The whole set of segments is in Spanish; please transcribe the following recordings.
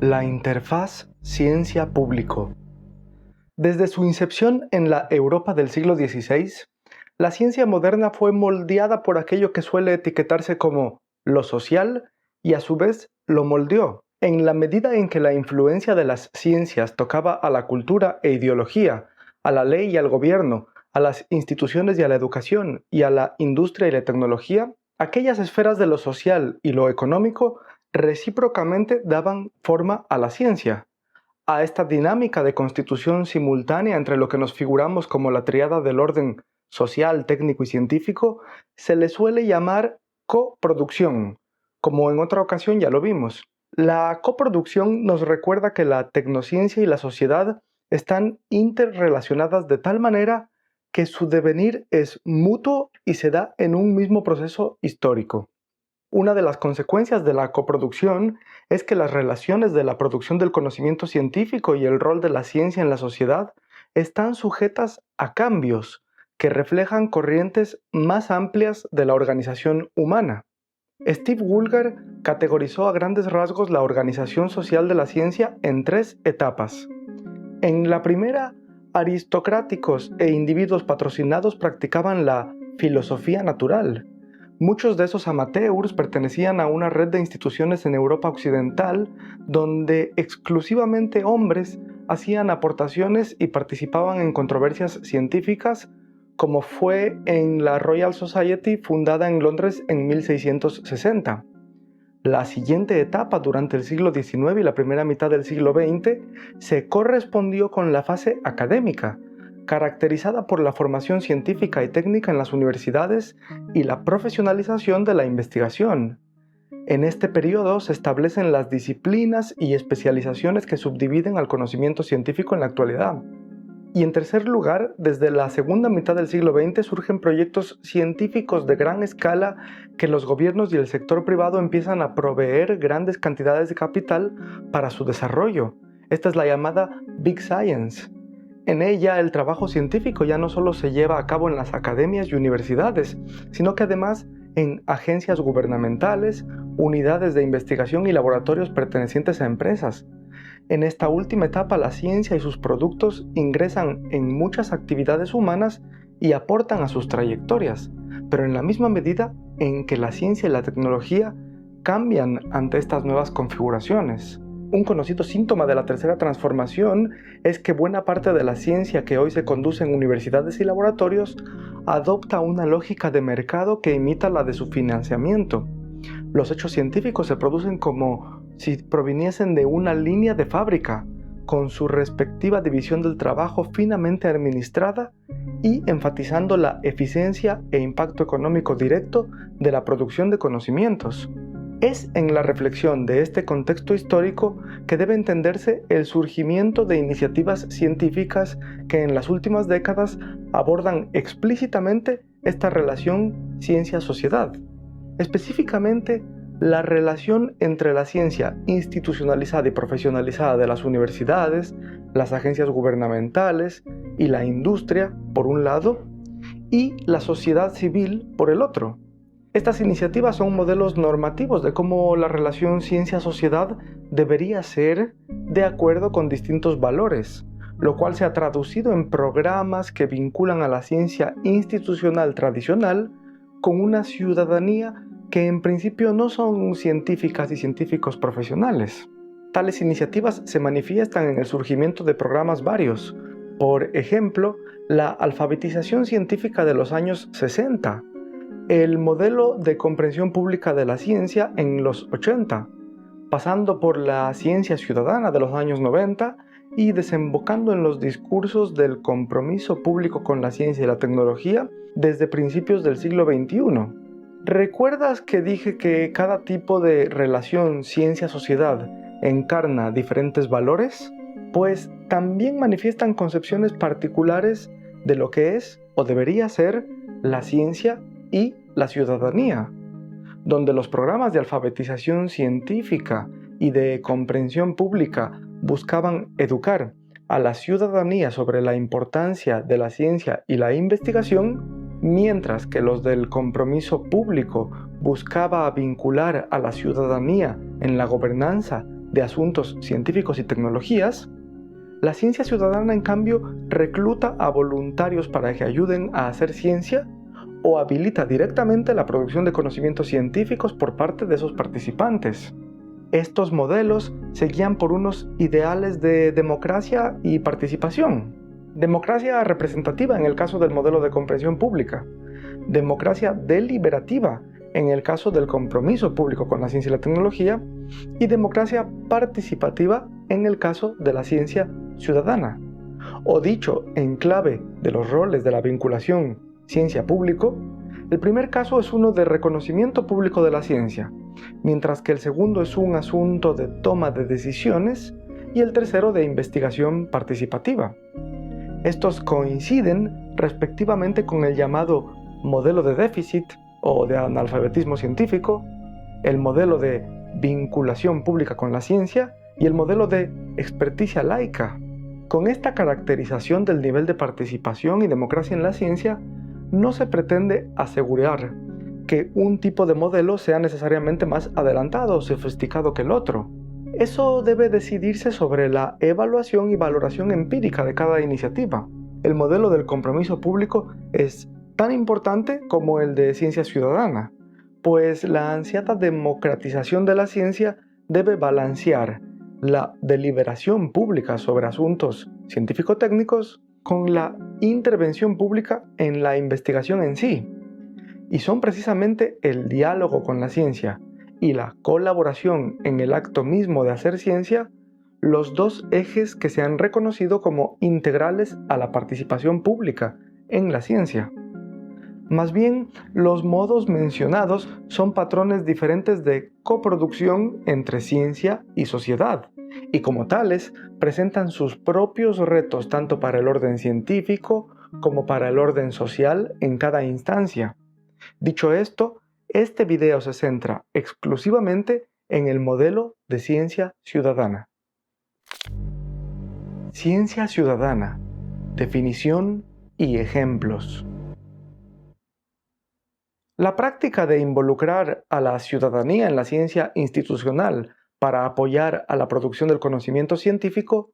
La interfaz ciencia-público. Desde su incepción en la Europa del siglo XVI, la ciencia moderna fue moldeada por aquello que suele etiquetarse como lo social y a su vez lo moldeó. En la medida en que la influencia de las ciencias tocaba a la cultura e ideología, a la ley y al gobierno, a las instituciones y a la educación y a la industria y la tecnología, aquellas esferas de lo social y lo económico recíprocamente daban forma a la ciencia. A esta dinámica de constitución simultánea entre lo que nos figuramos como la tríada del orden social, técnico y científico, se le suele llamar coproducción, como en otra ocasión ya lo vimos. La coproducción nos recuerda que la tecnociencia y la sociedad están interrelacionadas de tal manera que su devenir es mutuo y se da en un mismo proceso histórico. Una de las consecuencias de la coproducción es que las relaciones de la producción del conocimiento científico y el rol de la ciencia en la sociedad están sujetas a cambios que reflejan corrientes más amplias de la organización humana. Steve Woolgar categorizó a grandes rasgos la organización social de la ciencia en 3 etapas. En la primera, aristocráticos e individuos patrocinados practicaban la filosofía natural. Muchos de esos amateurs pertenecían a una red de instituciones en Europa Occidental donde exclusivamente hombres hacían aportaciones y participaban en controversias científicas, como fue en la Royal Society fundada en Londres en 1660. La siguiente etapa, durante el siglo XIX y la primera mitad del siglo XX, se correspondió con la fase académica, caracterizada por la formación científica y técnica en las universidades y la profesionalización de la investigación. En este periodo se establecen las disciplinas y especializaciones que subdividen al conocimiento científico en la actualidad. Y en tercer lugar, desde la segunda mitad del siglo XX surgen proyectos científicos de gran escala que los gobiernos y el sector privado empiezan a proveer grandes cantidades de capital para su desarrollo. Esta es la llamada Big Science. En ella, el trabajo científico ya no solo se lleva a cabo en las academias y universidades, sino que además en agencias gubernamentales, unidades de investigación y laboratorios pertenecientes a empresas. En esta última etapa, la ciencia y sus productos ingresan en muchas actividades humanas y aportan a sus trayectorias, pero en la misma medida en que la ciencia y la tecnología cambian ante estas nuevas configuraciones. Un conocido síntoma de la tercera transformación es que buena parte de la ciencia que hoy se conduce en universidades y laboratorios adopta una lógica de mercado que imita la de su financiamiento. Los hechos científicos se producen como si proviniesen de una línea de fábrica, con su respectiva división del trabajo finamente administrada y enfatizando la eficiencia e impacto económico directo de la producción de conocimientos. Es en la reflexión de este contexto histórico que debe entenderse el surgimiento de iniciativas científicas que en las últimas décadas abordan explícitamente esta relación ciencia-sociedad. Específicamente, la relación entre la ciencia institucionalizada y profesionalizada de las universidades, las agencias gubernamentales y la industria, por un lado, y la sociedad civil, por el otro. Estas iniciativas son modelos normativos de cómo la relación ciencia-sociedad debería ser de acuerdo con distintos valores, lo cual se ha traducido en programas que vinculan a la ciencia institucional tradicional con una ciudadanía que en principio no son científicas y científicos profesionales. Tales iniciativas se manifiestan en el surgimiento de programas varios, por ejemplo, la alfabetización científica de los años 60, el modelo de comprensión pública de la ciencia en los 80, pasando por la ciencia ciudadana de los años 90 y desembocando en los discursos del compromiso público con la ciencia y la tecnología desde principios del siglo XXI. ¿Recuerdas que dije que cada tipo de relación ciencia-sociedad encarna diferentes valores? Pues también manifiestan concepciones particulares de lo que es o debería ser la ciencia y la ciudadanía, donde los programas de alfabetización científica y de comprensión pública buscaban educar a la ciudadanía sobre la importancia de la ciencia y la investigación, mientras que los del compromiso público buscaba vincular a la ciudadanía en la gobernanza de asuntos científicos y tecnologías, la ciencia ciudadana, en cambio, recluta a voluntarios para que ayuden a hacer ciencia o habilita directamente la producción de conocimientos científicos por parte de esos participantes. Estos modelos se guían por unos ideales de democracia y participación. Democracia representativa en el caso del modelo de comprensión pública. Democracia deliberativa en el caso del compromiso público con la ciencia y la tecnología. Y democracia participativa en el caso de la ciencia ciudadana. O dicho en clave de los roles de la vinculación ciencia-público, el primer caso es uno de reconocimiento público de la ciencia, mientras que el segundo es un asunto de toma de decisiones y el tercero de investigación participativa. Estos coinciden respectivamente con el llamado modelo de déficit o de analfabetismo científico, el modelo de vinculación pública con la ciencia y el modelo de experticia laica. Con esta caracterización del nivel de participación y democracia en la ciencia, no se pretende asegurar que un tipo de modelo sea necesariamente más adelantado o sofisticado que el otro. Eso debe decidirse sobre la evaluación y valoración empírica de cada iniciativa. El modelo del compromiso público es tan importante como el de ciencia ciudadana, pues la ansiada democratización de la ciencia debe balancear la deliberación pública sobre asuntos científico-técnicos con la intervención pública en la investigación en sí. Y son precisamente el diálogo con la ciencia y la colaboración en el acto mismo de hacer ciencia los dos ejes que se han reconocido como integrales a la participación pública en la ciencia. Más bien, los modos mencionados son patrones diferentes de coproducción entre ciencia y sociedad, y como tales presentan sus propios retos tanto para el orden científico como para el orden social en cada instancia. Dicho esto, este video se centra exclusivamente en el modelo de ciencia ciudadana. Ciencia ciudadana, definición y ejemplos. La práctica de involucrar a la ciudadanía en la ciencia institucional para apoyar a la producción del conocimiento científico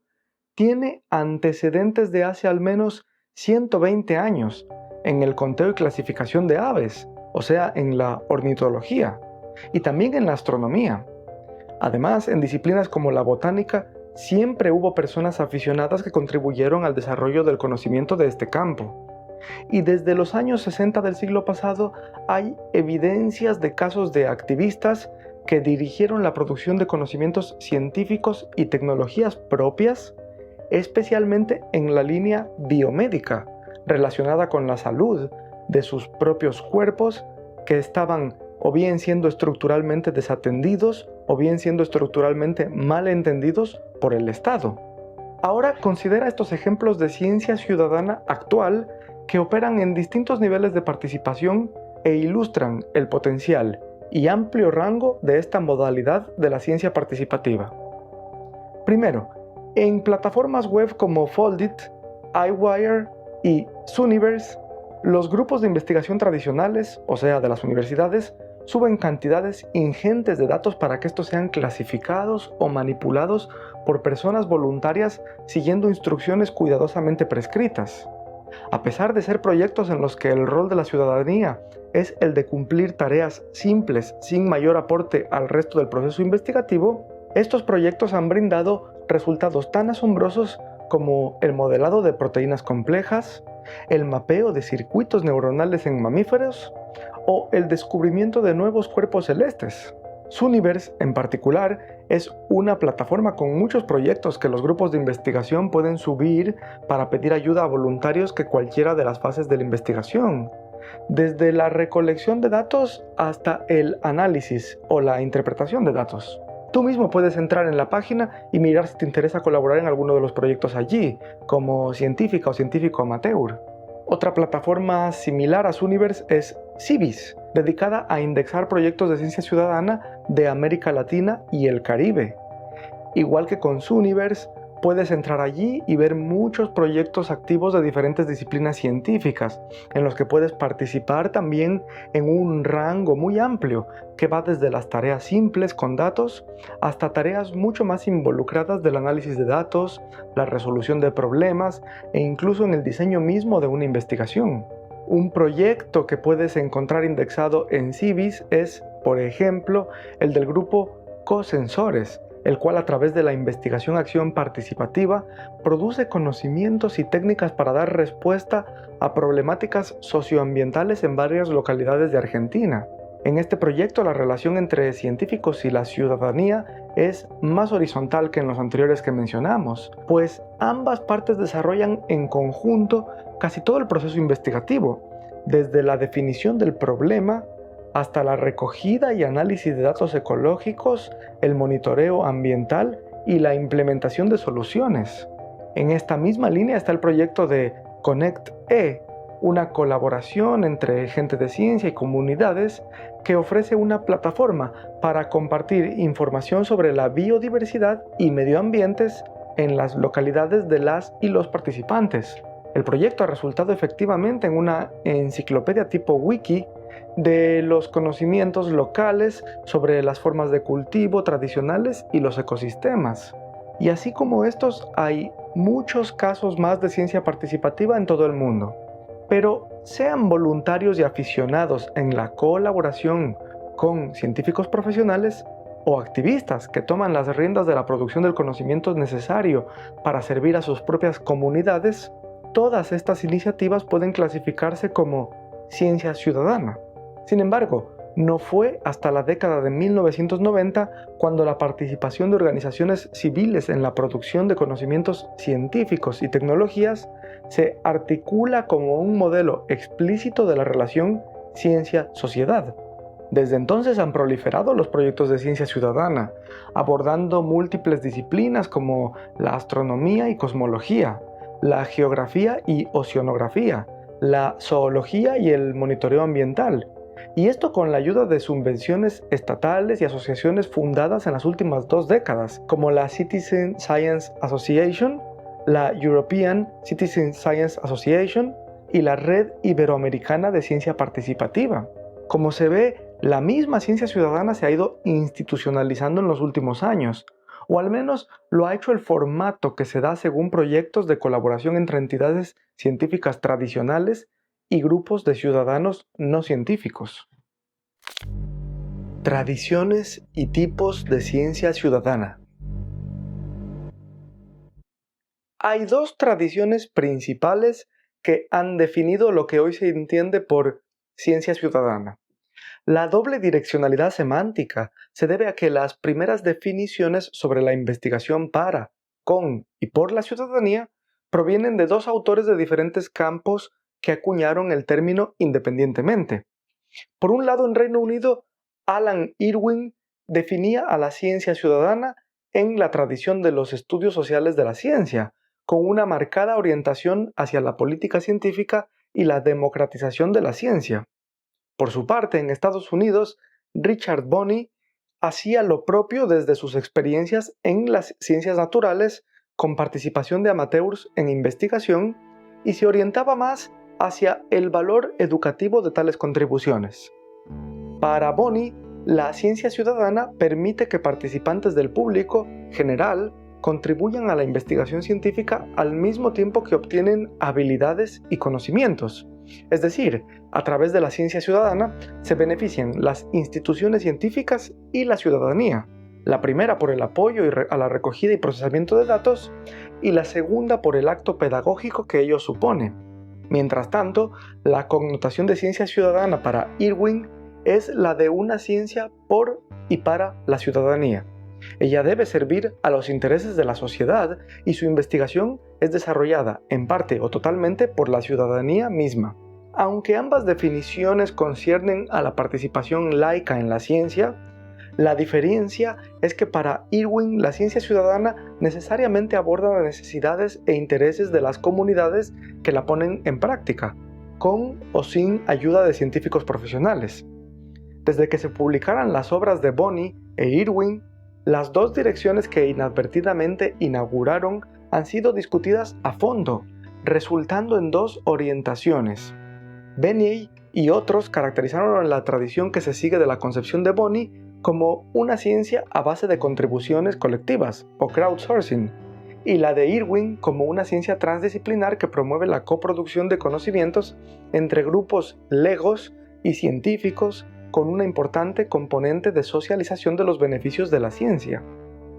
tiene antecedentes de hace al menos 120 años en el conteo y clasificación de aves, o sea, en la ornitología, y también en la astronomía. Además, en disciplinas como la botánica, siempre hubo personas aficionadas que contribuyeron al desarrollo del conocimiento de este campo. Y desde los años 60 del siglo pasado hay evidencias de casos de activistas que dirigieron la producción de conocimientos científicos y tecnologías propias, especialmente en la línea biomédica, relacionada con la salud de sus propios cuerpos que estaban o bien siendo estructuralmente desatendidos o bien siendo estructuralmente mal entendidos por el Estado. Ahora considera estos ejemplos de ciencia ciudadana actual que operan en distintos niveles de participación e ilustran el potencial y amplio rango de esta modalidad de la ciencia participativa. Primero, en plataformas web como Foldit, iWire y Zooniverse, los grupos de investigación tradicionales, o sea, de las universidades, suben cantidades ingentes de datos para que estos sean clasificados o manipulados por personas voluntarias siguiendo instrucciones cuidadosamente prescritas. A pesar de ser proyectos en los que el rol de la ciudadanía es el de cumplir tareas simples sin mayor aporte al resto del proceso investigativo, estos proyectos han brindado resultados tan asombrosos como el modelado de proteínas complejas, el mapeo de circuitos neuronales en mamíferos o el descubrimiento de nuevos cuerpos celestes. Zooniverse, en particular, es una plataforma con muchos proyectos que los grupos de investigación pueden subir para pedir ayuda a voluntarios que cualquiera de las fases de la investigación, desde la recolección de datos hasta el análisis o la interpretación de datos. Tú mismo puedes entrar en la página y mirar si te interesa colaborar en alguno de los proyectos allí, como científica o científico amateur. Otra plataforma similar a Zooniverse es Civis, dedicada a indexar proyectos de ciencia ciudadana de América Latina y el Caribe. Igual que con Zooniverse, Puedes entrar allí y ver muchos proyectos activos de diferentes disciplinas científicas, en los que puedes participar también en un rango muy amplio, que va desde las tareas simples con datos hasta tareas mucho más involucradas del análisis de datos, la resolución de problemas e incluso en el diseño mismo de una investigación. Un proyecto que puedes encontrar indexado en CIVIS es, por ejemplo, el del grupo Cosensores, el cual a través de la investigación-acción participativa produce conocimientos y técnicas para dar respuesta a problemáticas socioambientales en varias localidades de Argentina. En este proyecto la relación entre científicos y la ciudadanía es más horizontal que en los anteriores que mencionamos, pues ambas partes desarrollan en conjunto casi todo el proceso investigativo, desde la definición del problema hasta la recogida y análisis de datos ecológicos, el monitoreo ambiental y la implementación de soluciones. En esta misma línea está el proyecto de Connect-E, una colaboración entre gente de ciencia y comunidades que ofrece una plataforma para compartir información sobre la biodiversidad y medio ambientes en las localidades de las y los participantes. El proyecto ha resultado efectivamente en una enciclopedia tipo wiki de los conocimientos locales sobre las formas de cultivo tradicionales y los ecosistemas. Y así como estos, hay muchos casos más de ciencia participativa en todo el mundo. Pero sean voluntarios y aficionados en la colaboración con científicos profesionales o activistas que toman las riendas de la producción del conocimiento necesario para servir a sus propias comunidades, todas estas iniciativas pueden clasificarse como ciencia ciudadana. Sin embargo, no fue hasta la década de 1990 cuando la participación de organizaciones civiles en la producción de conocimientos científicos y tecnologías se articula como un modelo explícito de la relación ciencia-sociedad. Desde entonces han proliferado los proyectos de ciencia ciudadana, abordando múltiples disciplinas como la astronomía y cosmología, la geografía y oceanografía, la zoología y el monitoreo ambiental. Y esto con la ayuda de subvenciones estatales y asociaciones fundadas en las últimas 2 décadas, como la Citizen Science Association, la European Citizen Science Association y la Red Iberoamericana de Ciencia Participativa. Como se ve, la misma ciencia ciudadana se ha ido institucionalizando en los últimos años, o al menos lo ha hecho el formato que se da según proyectos de colaboración entre entidades científicas tradicionales y grupos de ciudadanos no científicos. Tradiciones y tipos de ciencia ciudadana. Hay 2 tradiciones principales que han definido lo que hoy se entiende por ciencia ciudadana. La doble direccionalidad semántica se debe a que las primeras definiciones sobre la investigación para, con y por la ciudadanía provienen de 2 autores de diferentes campos que acuñaron el término independientemente. Por un lado, en Reino Unido, Alan Irwin definía a la ciencia ciudadana en la tradición de los estudios sociales de la ciencia, con una marcada orientación hacia la política científica y la democratización de la ciencia. Por su parte, en Estados Unidos, Richard Bonney hacía lo propio desde sus experiencias en las ciencias naturales, con participación de amateurs en investigación, y se orientaba más hacia el valor educativo de tales contribuciones. Para Bonney, la ciencia ciudadana permite que participantes del público general contribuyan a la investigación científica al mismo tiempo que obtienen habilidades y conocimientos. Es decir, a través de la ciencia ciudadana se benefician las instituciones científicas y la ciudadanía. La primera por el apoyo a la recogida y procesamiento de datos, y la segunda por el acto pedagógico que ello supone. Mientras tanto, la connotación de ciencia ciudadana para Irwin es la de una ciencia por y para la ciudadanía. Ella debe servir a los intereses de la sociedad y su investigación es desarrollada en parte o totalmente por la ciudadanía misma. Aunque ambas definiciones conciernen a la participación laica en la ciencia, la diferencia es que para Irwin la ciencia ciudadana necesariamente aborda las necesidades e intereses de las comunidades que la ponen en práctica, con o sin ayuda de científicos profesionales. Desde que se publicaran las obras de Bonney e Irwin, Las dos direcciones que inadvertidamente inauguraron han sido discutidas a fondo, resultando en dos orientaciones. Benioff y otros caracterizaron la tradición que se sigue de la concepción de Bonney como una ciencia a base de contribuciones colectivas, o crowdsourcing, y la de Irwin como una ciencia transdisciplinar que promueve la coproducción de conocimientos entre grupos legos y científicos con una importante componente de socialización de los beneficios de la ciencia.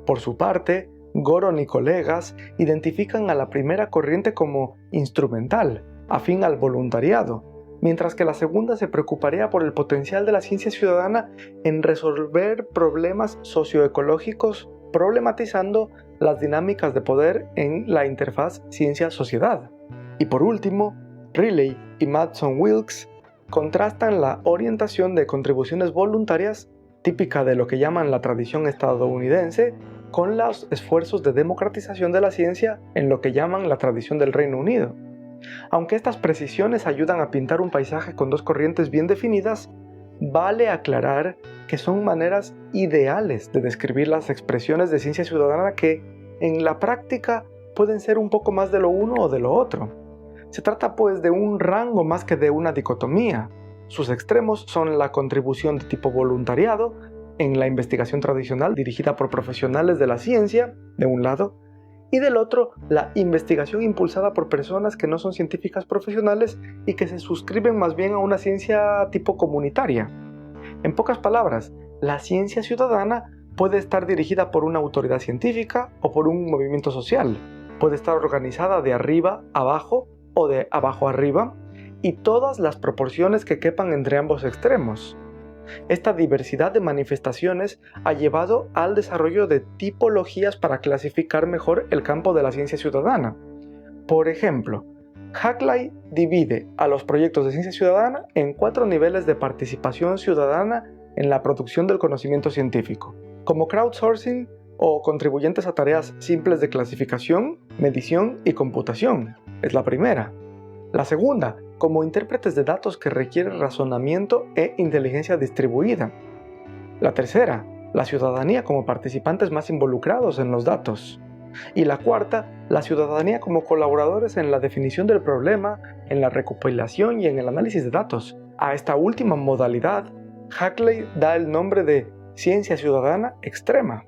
Por su parte, Goron y colegas identifican a la primera corriente como instrumental, afín al voluntariado, mientras que la segunda se preocuparía por el potencial de la ciencia ciudadana en resolver problemas socioecológicos, problematizando las dinámicas de poder en la interfaz ciencia-sociedad. Y por último, Riley y Maddson-Wilkes contrastan la orientación de contribuciones voluntarias, típica de lo que llaman la tradición estadounidense, con los esfuerzos de democratización de la ciencia en lo que llaman la tradición del Reino Unido. Aunque estas precisiones ayudan a pintar un paisaje con dos corrientes bien definidas, vale aclarar que son maneras ideales de describir las expresiones de ciencia ciudadana que, en la práctica, pueden ser un poco más de lo uno o de lo otro. Se trata pues de un rango más que de una dicotomía. Sus extremos son la contribución de tipo voluntariado, en la investigación tradicional dirigida por profesionales de la ciencia, de un lado, y del otro, la investigación impulsada por personas que no son científicas profesionales y que se suscriben más bien a una ciencia tipo comunitaria. En pocas palabras, la ciencia ciudadana puede estar dirigida por una autoridad científica o por un movimiento social, puede estar organizada de arriba abajo o de abajo arriba, y todas las proporciones que quepan entre ambos extremos. Esta diversidad de manifestaciones ha llevado al desarrollo de tipologías para clasificar mejor el campo de la ciencia ciudadana. Por ejemplo, Huxley divide a los proyectos de ciencia ciudadana en 4 niveles de participación ciudadana en la producción del conocimiento científico, como crowdsourcing o contribuyentes a tareas simples de clasificación, medición y computación. Es la primera. La segunda, como intérpretes de datos que requieren razonamiento e inteligencia distribuida. La tercera, la ciudadanía como participantes más involucrados en los datos. Y la cuarta, la ciudadanía como colaboradores en la definición del problema, en la recopilación y en el análisis de datos. A esta última modalidad, Huxley da el nombre de ciencia ciudadana extrema.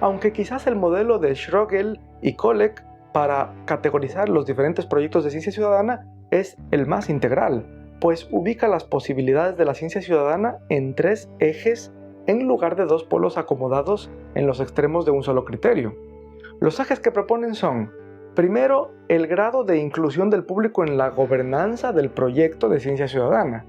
Aunque quizás el modelo de Schrögel y Kolek para categorizar los diferentes proyectos de ciencia ciudadana es el más integral, pues ubica las posibilidades de la ciencia ciudadana en 3 ejes en lugar de 2 polos acomodados en los extremos de un solo criterio. Los ejes que proponen son, primero, el grado de inclusión del público en la gobernanza del proyecto de ciencia ciudadana,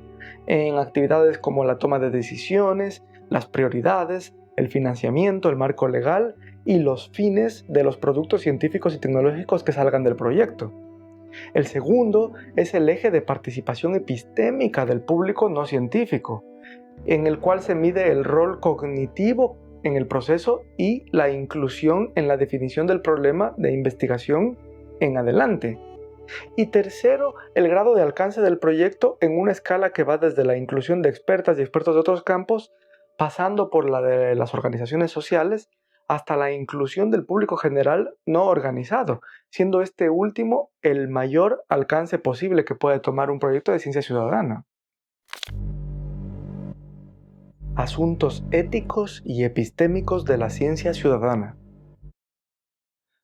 en actividades como la toma de decisiones, las prioridades, el financiamiento, el marco legal y los fines de los productos científicos y tecnológicos que salgan del proyecto. El segundo es el eje de participación epistémica del público no científico, en el cual se mide el rol cognitivo en el proceso y la inclusión en la definición del problema de investigación en adelante. Y tercero, el grado de alcance del proyecto en una escala que va desde la inclusión de expertas y expertos de otros campos, pasando por la de las organizaciones sociales, hasta la inclusión del público general no organizado, siendo este último el mayor alcance posible que puede tomar un proyecto de ciencia ciudadana. Asuntos éticos y epistémicos de la ciencia ciudadana.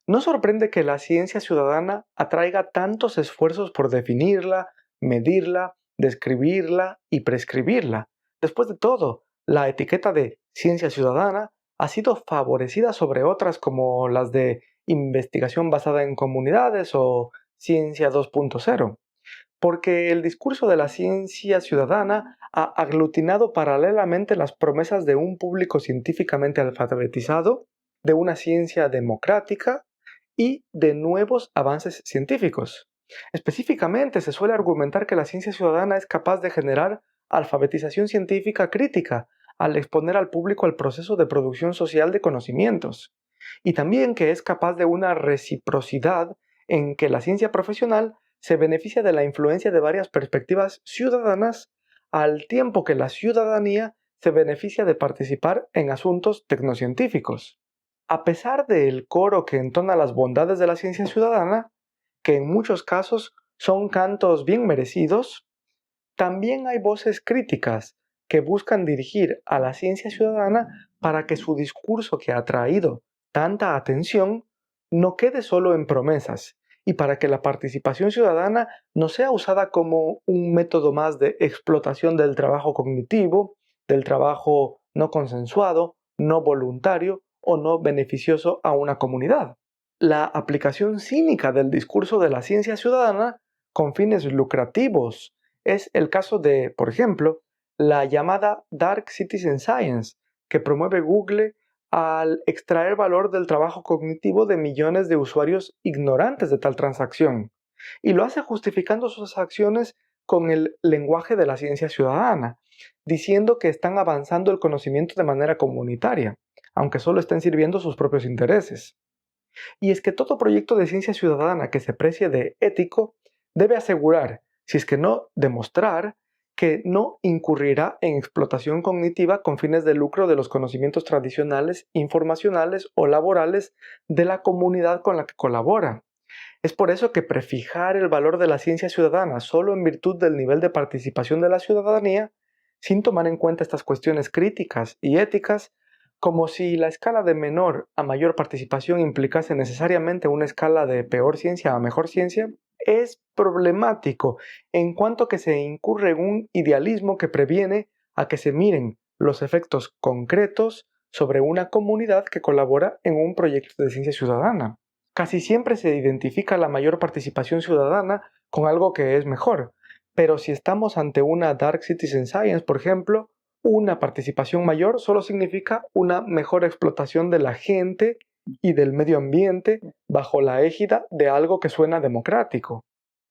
No sorprende que la ciencia ciudadana atraiga tantos esfuerzos por definirla, medirla, describirla y prescribirla. Después de todo, la etiqueta de ciencia ciudadana ha sido favorecida sobre otras como las de investigación basada en comunidades o ciencia 2.0, porque el discurso de la ciencia ciudadana ha aglutinado paralelamente las promesas de un público científicamente alfabetizado, de una ciencia democrática y de nuevos avances científicos. Específicamente, se suele argumentar que la ciencia ciudadana es capaz de generar alfabetización científica crítica al exponer al público al proceso de producción social de conocimientos, y también que es capaz de una reciprocidad en que la ciencia profesional se beneficia de la influencia de varias perspectivas ciudadanas al tiempo que la ciudadanía se beneficia de participar en asuntos tecnocientíficos. A pesar del coro que entona las bondades de la ciencia ciudadana, que en muchos casos son cantos bien merecidos, también hay voces críticas que buscan dirigir a la ciencia ciudadana para que su discurso que ha traído tanta atención no quede solo en promesas y para que la participación ciudadana no sea usada como un método más de explotación del trabajo cognitivo, del trabajo no consensuado, no voluntario o no beneficioso a una comunidad. La aplicación cínica del discurso de la ciencia ciudadana con fines lucrativos es el caso de, por ejemplo, la llamada Dark Citizen Science, que promueve Google al extraer valor del trabajo cognitivo de millones de usuarios ignorantes de tal transacción, y lo hace justificando sus acciones con el lenguaje de la ciencia ciudadana, diciendo que están avanzando el conocimiento de manera comunitaria, aunque solo estén sirviendo sus propios intereses. Y es que todo proyecto de ciencia ciudadana que se precie de ético debe asegurar, si es que no demostrar, que no incurrirá en explotación cognitiva con fines de lucro de los conocimientos tradicionales, informacionales o laborales de la comunidad con la que colabora. Es por eso que prefijar el valor de la ciencia ciudadana solo en virtud del nivel de participación de la ciudadanía, sin tomar en cuenta estas cuestiones críticas y éticas, como si la escala de menor a mayor participación implicase necesariamente una escala de peor ciencia a mejor ciencia, es problemático en cuanto que se incurre en un idealismo que previene a que se miren los efectos concretos sobre una comunidad que colabora en un proyecto de ciencia ciudadana. Casi siempre se identifica la mayor participación ciudadana con algo que es mejor, pero si estamos ante una Dark Citizen Science, por ejemplo, una participación mayor solo significa una mejor explotación de la gente y del medio ambiente bajo la égida de algo que suena democrático.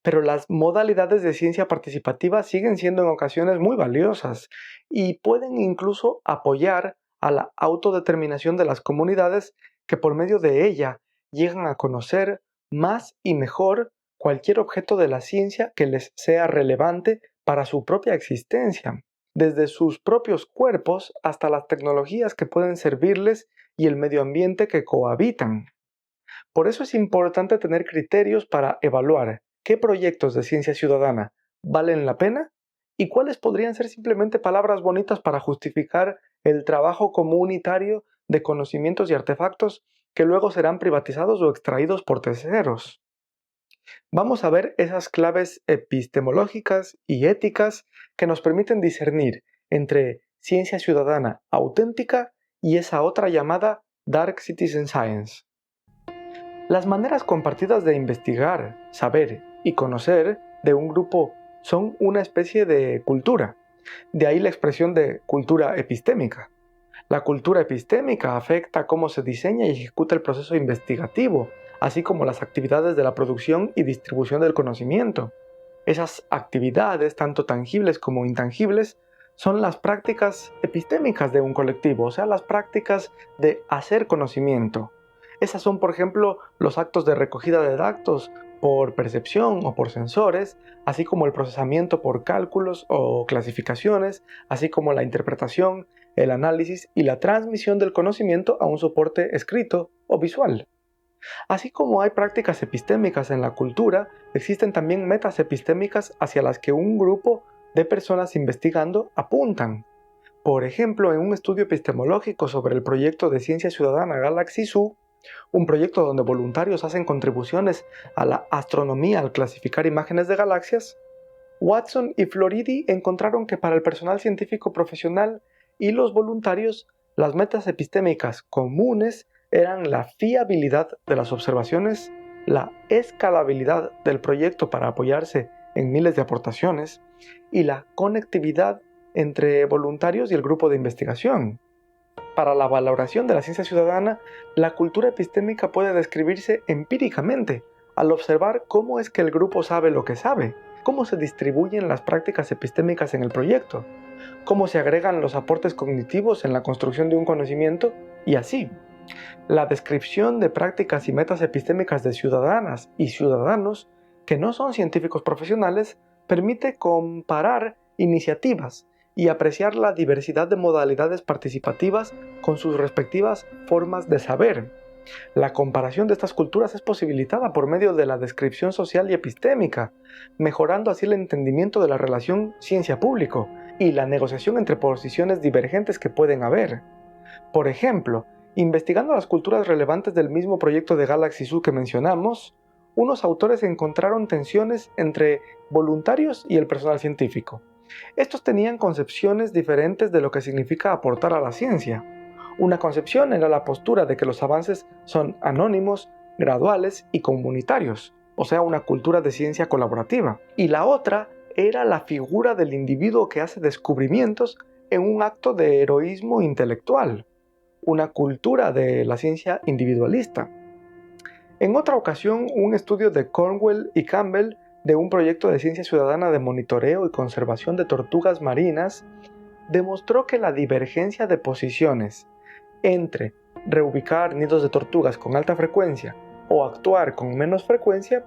Pero las modalidades de ciencia participativa siguen siendo en ocasiones muy valiosas y pueden incluso apoyar a la autodeterminación de las comunidades que por medio de ella llegan a conocer más y mejor cualquier objeto de la ciencia que les sea relevante para su propia existencia, desde sus propios cuerpos hasta las tecnologías que pueden servirles y el medio ambiente que cohabitan. Por eso es importante tener criterios para evaluar qué proyectos de ciencia ciudadana valen la pena y cuáles podrían ser simplemente palabras bonitas para justificar el trabajo comunitario de conocimientos y artefactos que luego serán privatizados o extraídos por terceros. Vamos a ver esas claves epistemológicas y éticas que nos permiten discernir entre ciencia ciudadana auténtica y esa otra llamada Dark Citizen Science. Las maneras compartidas de investigar, saber y conocer de un grupo son una especie de cultura. De ahí la expresión de cultura epistémica. La cultura epistémica afecta cómo se diseña y ejecuta el proceso investigativo, así como las actividades de la producción y distribución del conocimiento. Esas actividades, tanto tangibles como intangibles, son las prácticas epistémicas de un colectivo, o sea, las prácticas de hacer conocimiento. Esas son, por ejemplo, los actos de recogida de datos por percepción o por sensores, así como el procesamiento por cálculos o clasificaciones, así como la interpretación, el análisis y la transmisión del conocimiento a un soporte escrito o visual. Así como hay prácticas epistémicas en la cultura, existen también metas epistémicas hacia las que un grupo de personas investigando apuntan. Por ejemplo, en un estudio epistemológico sobre el proyecto de ciencia ciudadana Galaxy Zoo, un proyecto donde voluntarios hacen contribuciones a la astronomía al clasificar imágenes de galaxias, Watson y Floridi encontraron que para el personal científico profesional y los voluntarios, las metas epistémicas comunes eran la fiabilidad de las observaciones, la escalabilidad del proyecto para apoyarse en miles de aportaciones y la conectividad entre voluntarios y el grupo de investigación. Para la valoración de la ciencia ciudadana, la cultura epistémica puede describirse empíricamente, al observar cómo es que el grupo sabe lo que sabe, cómo se distribuyen las prácticas epistémicas en el proyecto, cómo se agregan los aportes cognitivos en la construcción de un conocimiento y así. La descripción de prácticas y metas epistémicas de ciudadanas y ciudadanos que no son científicos profesionales permite comparar iniciativas y apreciar la diversidad de modalidades participativas con sus respectivas formas de saber. La comparación de estas culturas es posibilitada por medio de la descripción social y epistémica, mejorando así el entendimiento de la relación ciencia-público y la negociación entre posiciones divergentes que pueden haber. Por ejemplo, investigando las culturas relevantes del mismo proyecto de Galaxy Zoo que mencionamos, unos autores encontraron tensiones entre voluntarios y el personal científico. Estos tenían concepciones diferentes de lo que significa aportar a la ciencia. Una concepción era la postura de que los avances son anónimos, graduales y comunitarios, o sea, una cultura de ciencia colaborativa. Y la otra era la figura del individuo que hace descubrimientos en un acto de heroísmo intelectual, una cultura de la ciencia individualista. En otra ocasión, un estudio de Cornwell y Campbell de un proyecto de ciencia ciudadana de monitoreo y conservación de tortugas marinas demostró que la divergencia de posiciones entre reubicar nidos de tortugas con alta frecuencia o actuar con menos frecuencia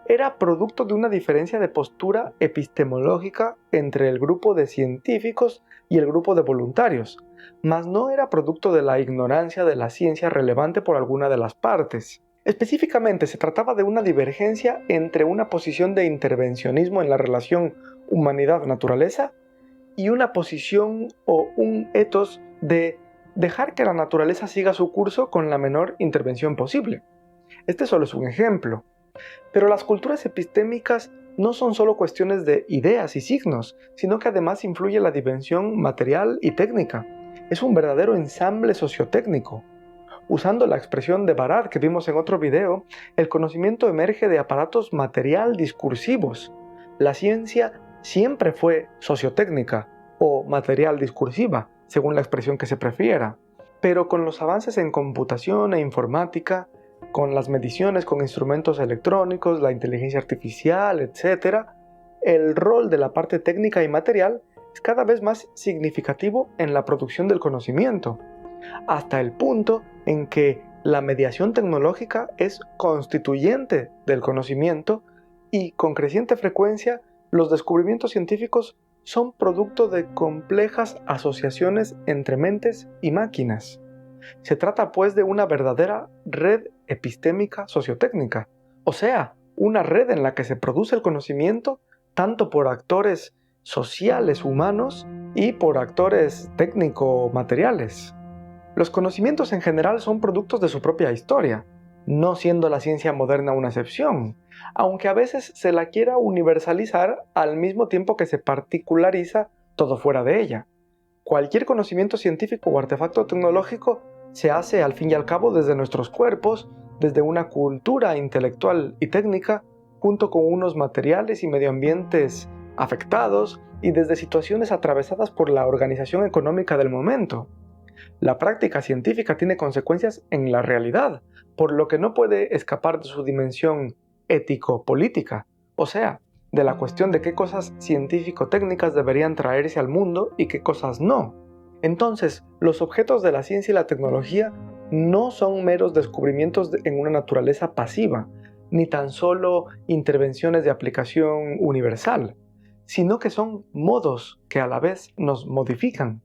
era producto de una diferencia de postura epistemológica entre el grupo de científicos y el grupo de voluntarios, mas no era producto de la ignorancia de la ciencia relevante por alguna de las partes. Específicamente se trataba de una divergencia entre una posición de intervencionismo en la relación humanidad-naturaleza y una posición o un ethos de dejar que la naturaleza siga su curso con la menor intervención posible. Este solo es un ejemplo. Pero las culturas epistémicas no son solo cuestiones de ideas y signos, sino que además influye la dimensión material y técnica. Es un verdadero ensamble sociotécnico. Usando la expresión de Barad que vimos en otro video, el conocimiento emerge de aparatos material discursivos. La ciencia siempre fue sociotécnica o material discursiva, según la expresión que se prefiera. Pero con los avances en computación e informática, con las mediciones con instrumentos electrónicos, la inteligencia artificial, etc., el rol de la parte técnica y material es cada vez más significativo en la producción del conocimiento, hasta el punto en que la mediación tecnológica es constituyente del conocimiento y con creciente frecuencia los descubrimientos científicos son producto de complejas asociaciones entre mentes y máquinas. Se trata pues de una verdadera red epistémica sociotécnica, o sea, una red en la que se produce el conocimiento tanto por actores sociales humanos y por actores técnico-materiales. Los conocimientos en general son productos de su propia historia, no siendo la ciencia moderna una excepción, aunque a veces se la quiera universalizar al mismo tiempo que se particulariza todo fuera de ella. Cualquier conocimiento científico o artefacto tecnológico se hace al fin y al cabo desde nuestros cuerpos, desde una cultura intelectual y técnica, junto con unos materiales y medioambientes afectados y desde situaciones atravesadas por la organización económica del momento. La práctica científica tiene consecuencias en la realidad, por lo que no puede escapar de su dimensión ético-política, o sea, de la cuestión de qué cosas científico-técnicas deberían traerse al mundo y qué cosas no. Entonces, los objetos de la ciencia y la tecnología no son meros descubrimientos en una naturaleza pasiva, ni tan solo intervenciones de aplicación universal, sino que son modos que a la vez nos modifican.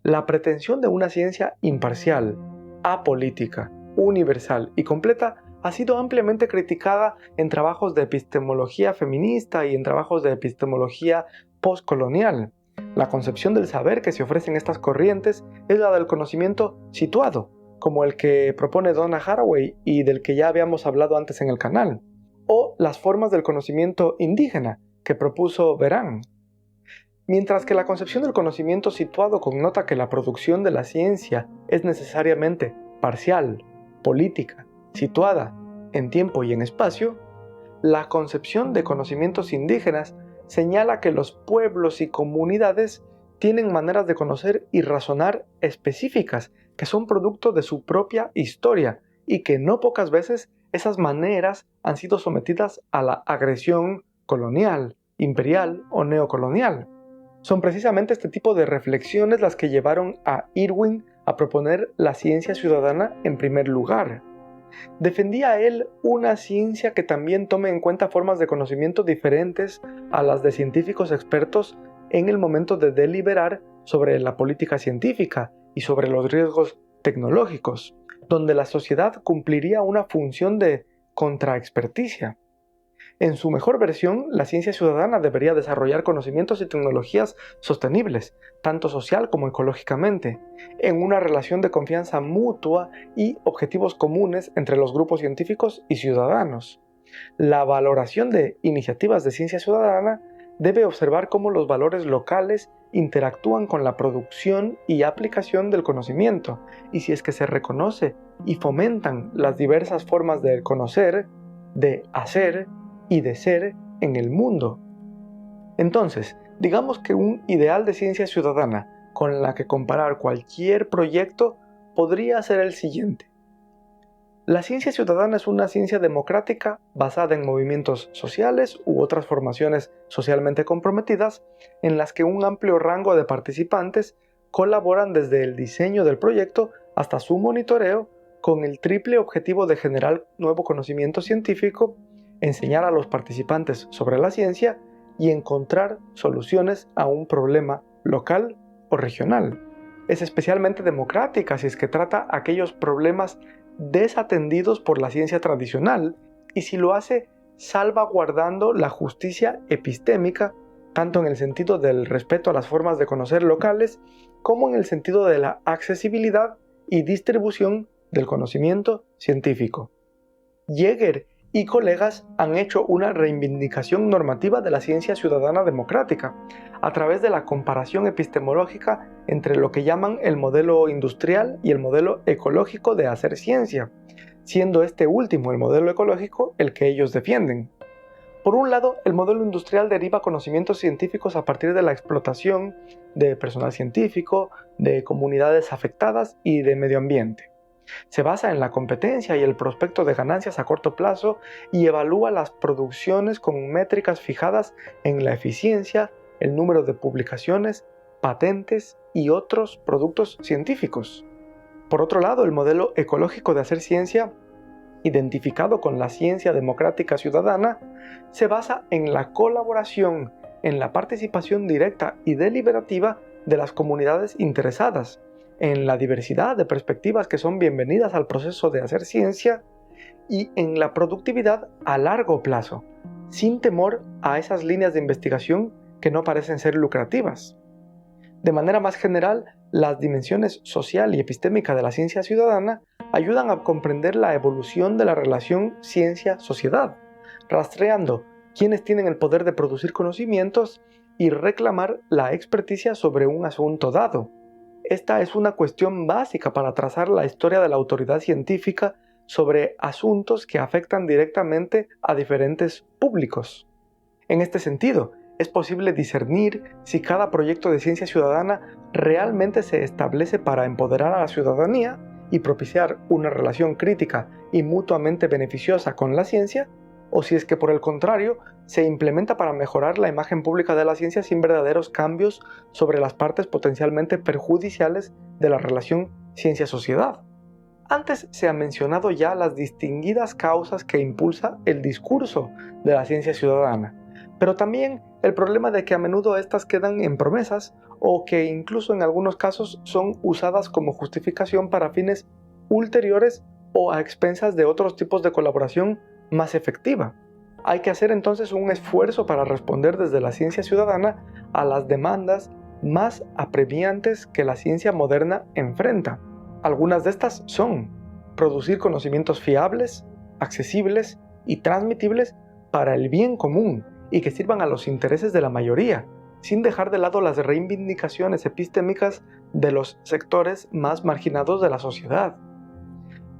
La pretensión de una ciencia imparcial, apolítica, universal y completa ha sido ampliamente criticada en trabajos de epistemología feminista y en trabajos de epistemología postcolonial. La concepción del saber que se ofrece en estas corrientes es la del conocimiento situado, como el que propone Donna Haraway y del que ya habíamos hablado antes en el canal, o las formas del conocimiento indígena que propuso Beran. Mientras que la concepción del conocimiento situado connota que la producción de la ciencia es necesariamente parcial, política, situada en tiempo y en espacio, la concepción de conocimientos indígenas señala que los pueblos y comunidades tienen maneras de conocer y razonar específicas que son producto de su propia historia y que no pocas veces esas maneras han sido sometidas a la agresión colonial, imperial o neocolonial. Son precisamente este tipo de reflexiones las que llevaron a Irwin a proponer la ciencia ciudadana en primer lugar. Defendía él una ciencia que también tome en cuenta formas de conocimiento diferentes a las de científicos expertos en el momento de deliberar sobre la política científica y sobre los riesgos tecnológicos, donde la sociedad cumpliría una función de contraexperticia. En su mejor versión, la ciencia ciudadana debería desarrollar conocimientos y tecnologías sostenibles, tanto social como ecológicamente, en una relación de confianza mutua y objetivos comunes entre los grupos científicos y ciudadanos. La valoración de iniciativas de ciencia ciudadana debe observar cómo los valores locales interactúan con la producción y aplicación del conocimiento, y si es que se reconoce y fomentan las diversas formas de conocer, de hacer y de ser en el mundo. Entonces, digamos que un ideal de ciencia ciudadana con la que comparar cualquier proyecto podría ser el siguiente. La ciencia ciudadana es una ciencia democrática basada en movimientos sociales u otras formaciones socialmente comprometidas en las que un amplio rango de participantes colaboran desde el diseño del proyecto hasta su monitoreo con el triple objetivo de generar nuevo conocimiento científico, enseñar a los participantes sobre la ciencia y encontrar soluciones a un problema local o regional. Es especialmente democrática si es que trata aquellos problemas desatendidos por la ciencia tradicional y si lo hace salvaguardando la justicia epistémica, tanto en el sentido del respeto a las formas de conocer locales como en el sentido de la accesibilidad y distribución del conocimiento científico. Jäger y colegas han hecho una reivindicación normativa de la ciencia ciudadana democrática a través de la comparación epistemológica entre lo que llaman el modelo industrial y el modelo ecológico de hacer ciencia, siendo este último, el modelo ecológico, el que ellos defienden. Por un lado, el modelo industrial deriva conocimientos científicos a partir de la explotación de personal científico, de comunidades afectadas y de medio ambiente. Se basa en la competencia y el prospecto de ganancias a corto plazo y evalúa las producciones con métricas fijadas en la eficiencia, el número de publicaciones, patentes y otros productos científicos. Por otro lado, el modelo ecológico de hacer ciencia, identificado con la ciencia democrática ciudadana, se basa en la colaboración, en la participación directa y deliberativa de las comunidades interesadas, en la diversidad de perspectivas que son bienvenidas al proceso de hacer ciencia y en la productividad a largo plazo, sin temor a esas líneas de investigación que no parecen ser lucrativas. De manera más general, las dimensiones social y epistémica de la ciencia ciudadana ayudan a comprender la evolución de la relación ciencia-sociedad, rastreando quiénes tienen el poder de producir conocimientos y reclamar la experticia sobre un asunto dado. Esta es una cuestión básica para trazar la historia de la autoridad científica sobre asuntos que afectan directamente a diferentes públicos. En este sentido, es posible discernir si cada proyecto de ciencia ciudadana realmente se establece para empoderar a la ciudadanía y propiciar una relación crítica y mutuamente beneficiosa con la ciencia, o si es que por el contrario se implementa para mejorar la imagen pública de la ciencia sin verdaderos cambios sobre las partes potencialmente perjudiciales de la relación ciencia-sociedad. Antes se han mencionado ya las distinguidas causas que impulsa el discurso de la ciencia ciudadana, pero también el problema de que a menudo estas quedan en promesas o que incluso en algunos casos son usadas como justificación para fines ulteriores o a expensas de otros tipos de colaboración más efectiva. Hay que hacer entonces un esfuerzo para responder desde la ciencia ciudadana a las demandas más apremiantes que la ciencia moderna enfrenta. Algunas de estas son producir conocimientos fiables, accesibles y transmitibles para el bien común y que sirvan a los intereses de la mayoría, sin dejar de lado las reivindicaciones epistémicas de los sectores más marginados de la sociedad.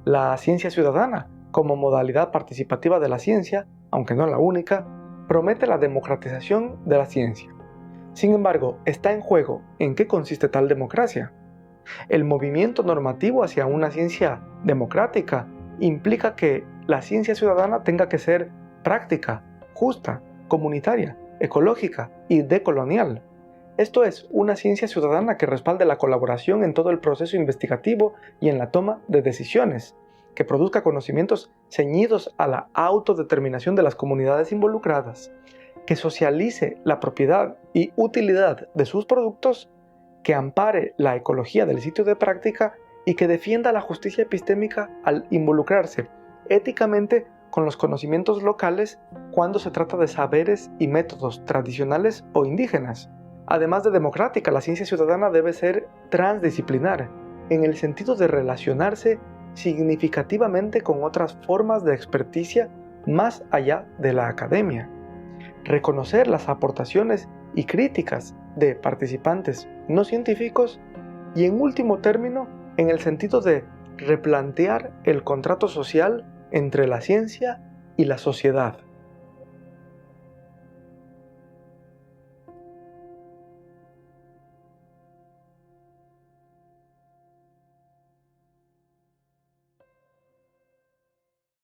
La ciencia ciudadana, como modalidad participativa de la ciencia, aunque no la única, promete la democratización de la ciencia. Sin embargo, está en juego en qué consiste tal democracia. El movimiento normativo hacia una ciencia democrática implica que la ciencia ciudadana tenga que ser práctica, justa, comunitaria, ecológica y decolonial. Esto es, una ciencia ciudadana que respalde la colaboración en todo el proceso investigativo y en la toma de decisiones, que produzca conocimientos ceñidos a la autodeterminación de las comunidades involucradas, que socialice la propiedad y utilidad de sus productos, que ampare la ecología del sitio de práctica y que defienda la justicia epistémica al involucrarse éticamente con los conocimientos locales cuando se trata de saberes y métodos tradicionales o indígenas. Además de democrática, la ciencia ciudadana debe ser transdisciplinar, en el sentido de relacionarse significativamente con otras formas de experticia más allá de la academia. Reconocer las aportaciones y críticas de participantes no científicos y, en último término, en el sentido de replantear el contrato social entre la ciencia y la sociedad.